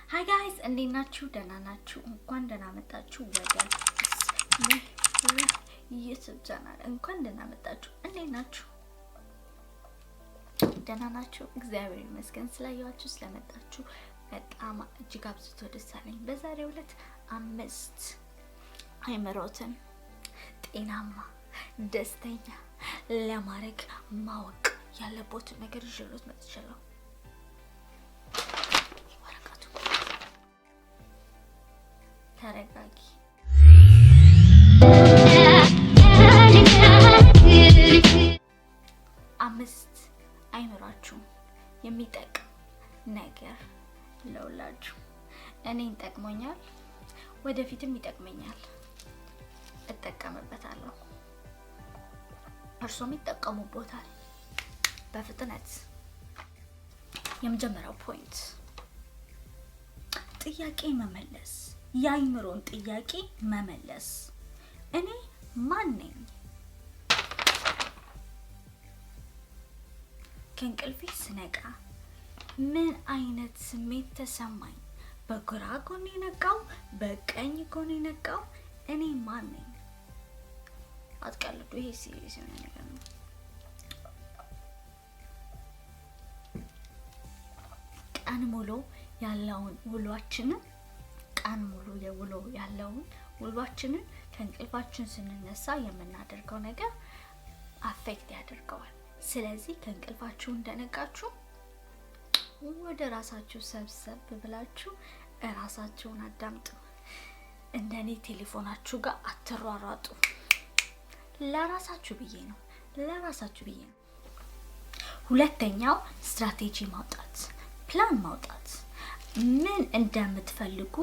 ሃይ ጋይስ እንዴት ናችሁ? ደህና ናችሁ? እንኳን ደህና መጣችሁ ወደ ዩቲዩብ ቻናል። እንኳን ደህና መጣችሁ። እንዴት ናችሁ? ደህና ናችሁ? እግዚአብሔር ይመስገን። ስላያችሁ ስለመጣችሁ በጣም እጅግ አብዝቶ ደስ አለኝ። በዛሬው ዕለት 5 አይምሮትን ጤናማ ደስተኛ ለማድረግ ማወቅ ያለቦትን ነገር ይዤሎት መጥቻለሁ። ተረጋጊ። አምስት አይምሯችሁ የሚጠቅም ነገር ለውላችሁ እኔን ጠቅሞኛል፣ ወደፊትም ይጠቅመኛል፣ እጠቀምበታለሁ፣ እርሶም ይጠቀሙበታል በፍጥነት። የመጀመሪያው ፖይንት ጥያቄ መመለስ። የአይምሮን ጥያቄ መመለስ። እኔ ማን ነኝ? ከእንቅልፌ ስነቃ ምን አይነት ስሜት ተሰማኝ? በግራ ጎኔ ነቃው? በቀኝ ጎኔ ነቃው? እኔ ማን ነኝ? አትቀልዱ፣ ይሄ ሲሪየስ የሆነ ነገር ነው። ቀን ሙሉ ያለውን ውሏችንን ውሏችንን ከእንቅልፋችን ስንነሳ የምናደርገው ነገር አፌክት ያደርገዋል። ስለዚህ ከእንቅልፋችሁ እንደነቃችሁ ወደ ራሳችሁ ሰብሰብ ብላችሁ ራሳችሁን አዳምጡ። እንደኔ ቴሌፎናችሁ ጋር አትሯሯጡ። ለራሳችሁ ብዬ ነው። ሁለተኛው ስትራቴጂ ማውጣት፣ ፕላን ማውጣት። ምን እንደምትፈልጉ፣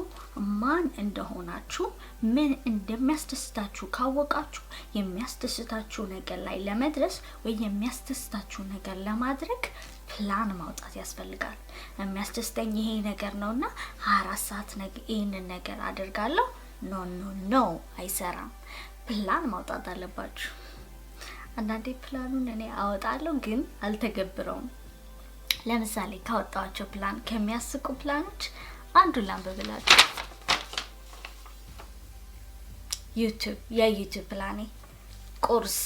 ማን እንደሆናችሁ፣ ምን እንደሚያስደስታችሁ ካወቃችሁ የሚያስደስታችሁ ነገር ላይ ለመድረስ ወይ የሚያስደስታችሁ ነገር ለማድረግ ፕላን ማውጣት ያስፈልጋል። የሚያስደስተኝ ይሄ ነገር ነውና 24 ሰዓት ይሄንን ነገር አደርጋለሁ። ኖ አይሰራም። ፕላን ማውጣት አለባችሁ። አንዳንዴ ፕላኑን እኔ አወጣለሁ ግን አልተገብረውም። ለምሳሌ ካወጣቸው ፕላን ከሚያስቁ ፕላኖች አንዱን ላንብብላችሁ። የዩቲዩብ ፕላኔ ቁርስ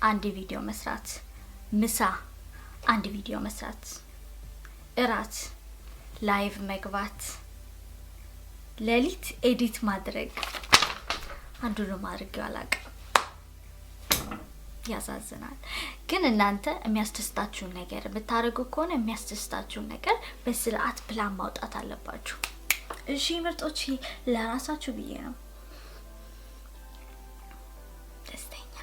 1 ቪዲዮ መስራት፣ ምሳ 1 ቪዲዮ መስራት፣ እራት ላይቭ መግባት፣ ሌሊት ኤዲት ማድረግ። አንዱንም አድርጌው አላውቅም። ያሳዝናል። ግን እናንተ የሚያስደስታችሁን ነገር ብታደርጉ ከሆነ የሚያስደስታችሁን ነገር በስርዓት ፕላን ማውጣት አለባችሁ። እሺ ምርጦች፣ ለራሳችሁ ብዬ ነው። ደስተኛ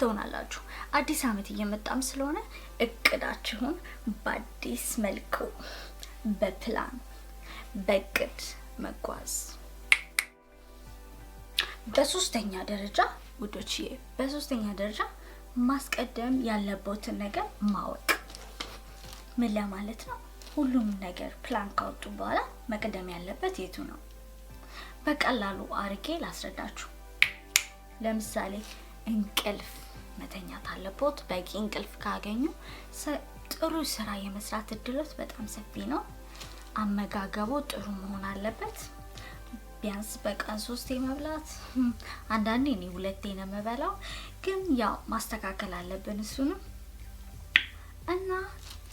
ትሆናላችሁ። አዲስ አመት እየመጣም ስለሆነ እቅዳችሁን በአዲስ መልኩ በፕላን በእቅድ መጓዝ። በሶስተኛ ደረጃ ማስቀደም ያለቦትን ነገር ማወቅ። ምን ለማለት ነው? ሁሉም ነገር ፕላን ካወጡ በኋላ መቅደም ያለበት የቱ ነው? በቀላሉ አርጌ ላስረዳችሁ። ለምሳሌ እንቅልፍ መተኛት አለቦት። በቂ እንቅልፍ ካገኙ ጥሩ ስራ የመስራት እድሎት በጣም ሰፊ ነው። አመጋገቡ ጥሩ መሆን አለበት። ቢያንስ በቀን 3 መብላት፣ አንዳንዴ እኔ 2 ነው የምበላው፣ ግን ያው ማስተካከል አለብን እሱንም። እና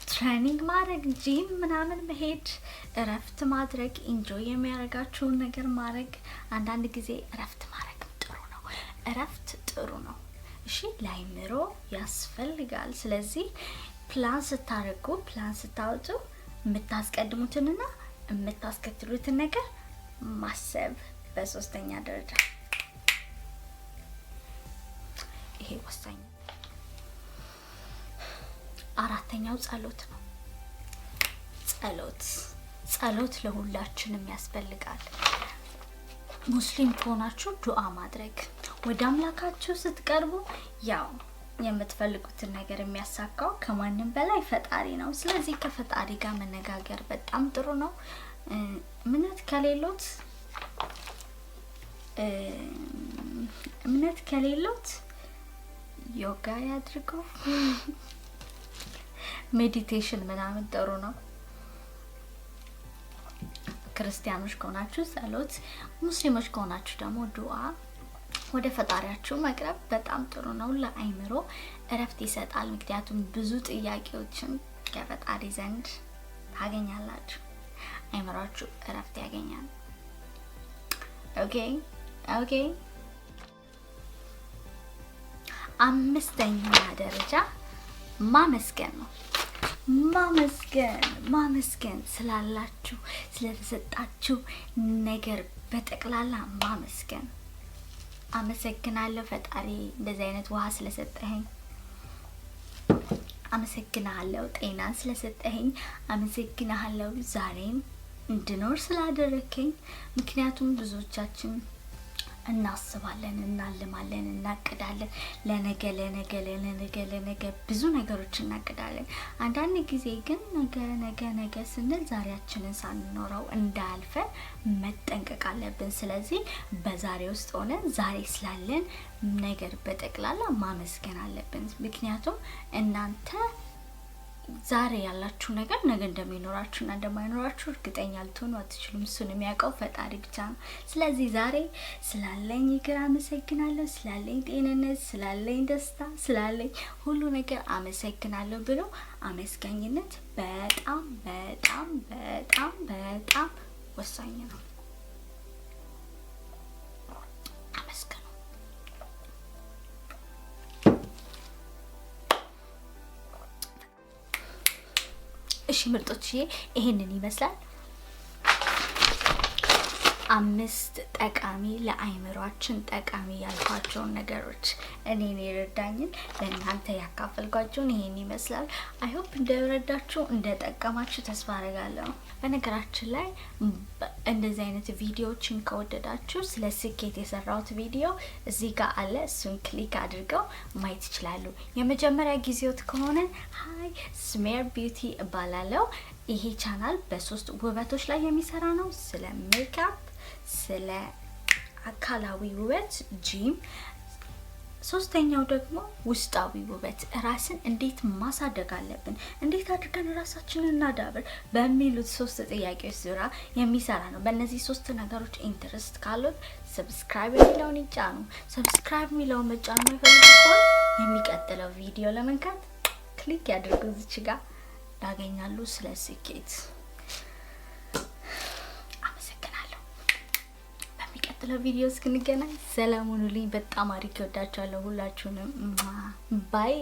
ትሬኒንግ ማድረግ፣ ጂም ምናምን መሄድ፣ እረፍት ማድረግ፣ ኢንጆይ የሚያደርጋችሁን ነገር ማድረግ። አንዳንድ ጊዜ እረፍት ማድረግ ጥሩ ነው። እሺ ለአይምሮ ያስፈልጋል። ስለዚህ ፕላን ስታወጡ የምታስቀድሙትንና የምታስከትሉትን ነገር ማሰብ በሶስተኛ ደረጃ። ይሄ ወሳኝ። አራተኛው ጸሎት ነው። ጸሎት ለሁላችንም ያስፈልጋል። ሙስሊም ከሆናችሁ ዱዓ ማድረግ። ወደ አምላካችሁ ስትቀርቡ ያው የምትፈልጉትን ነገር የሚያሳካው ከማንም በላይ ፈጣሪ ነው። ስለዚህ ከፈጣሪ ጋር መነጋገር በጣም ጥሩ ነው። እምነት ከሌሎት ዮጋ ያድርጉ፣ ሜዲቴሽን ምናምን ጥሩ ነው። ክርስቲያኖች ከሆናችሁ ጸሎት፣ ሙስሊሞች ከሆናችሁ ደግሞ ዱዓ ወደ ፈጣሪያችሁ መቅረብ በጣም ጥሩ ነው። ለአይምሮ እረፍት ይሰጣል። ምክንያቱም ብዙ ጥያቄዎችን ከፈጣሪ ዘንድ ታገኛላችሁ። አይምሮአችሁ እረፍት ያገኛል። ኦኬ። አምስተኛ ደረጃ ማመስገን ነው። ማመስገን ስላላችሁ ስለተሰጣችሁ ነገር በጠቅላላ ማመስገን። አመሰግናለሁ ፈጣሪ እንደዚህ አይነት ውሃ ስለሰጠኸኝ፣ አመሰግናለሁ ጤናን ስለሰጠኸኝ፣ አመሰግናለሁ ዛሬን እንድኖር ስላደረከኝ። ምክንያቱም ብዙዎቻችን እናስባለን፣ እናልማለን፣ እናቅዳለን ለነገ ብዙ ነገሮች እናቅዳለን። አንዳንድ ጊዜ ግን ነገ ስንል ዛሬያችንን ሳንኖረው እንዳያልፈን መጠንቀቅ አለብን። ስለዚህ በዛሬ ውስጥ ሆነን ዛሬ ስላለን ነገር በጠቅላላ ማመስገን አለብን። ምክንያቱም እናንተ ዛሬ ያላችሁ ነገር ነገ እንደሚኖራችሁና እንደማይኖራችሁ እርግጠኛ ልትሆኑ አትችሉም። እሱን የሚያውቀው ፈጣሪ ብቻ ነው። ስለዚህ ዛሬ ስላለኝ እግር አመሰግናለሁ፣ ስላለኝ ጤንነት፣ ስላለኝ ደስታ፣ ስላለኝ ሁሉ ነገር አመሰግናለሁ ብሎ አመስጋኝነት በጣም በጣም በጣም በጣም ወሳኝ ነው። እሺ ምርጦች ይሄንን ይመስላል 5 ጠቃሚ ለአይምሮአችን ጠቃሚ ያልኳቸውን ነገሮች እኔን ይረዳኝን ለናንተ ያካፈልኳችሁን ይሄን ይመስላል። አይ ሆፕ እንደረዳችሁ እንደጠቀማችሁ ተስፋ አደርጋለሁ። በነገራችን ላይ እንደዚህ አይነት ቪዲዮዎችን ከወደዳችሁ ስለ ስኬት የሰራሁት ቪዲዮ እዚህ ጋር አለ። እሱን ክሊክ አድርገው ማየት ይችላሉ። የመጀመሪያ ጊዜዎት ከሆነ ሃይ ስሜር ቢዩቲ እባላለሁ። ይሄ ቻናል በ3 ውበቶች ላይ የሚሰራ ነው። ስለ ሜካፕ፣ ስለ አካላዊ ውበት ጂም፣ ሶስተኛው ደግሞ ውስጣዊ ውበት ራስን እንዴት ማሳደግ አለብን፣ እንዴት አድርገን ራሳችንን እናዳብር በሚሉት 3 ጥያቄዎች ዙሪያ የሚሰራ ነው። በእነዚህ 3 ነገሮች ኢንተረስት ካሉት ሰብስክራይብ የሚለውን ይጫኑ። ሰብስክራይብ የሚለውን መጫን የማይፈልጉ ከሆነ የሚቀጥለው ቪዲዮ ለመንካት ክሊክ ያድርጉ። እዚች ጋር ያገኛሉ ስለ ስኬት። አመሰግናለሁ። በሚቀጥለው ቪዲዮ እስክንገናኝ ሰላም ሁኑልኝ። በጣም አሪፍ ወዳችኋለሁ ሁላችሁንም። ባይ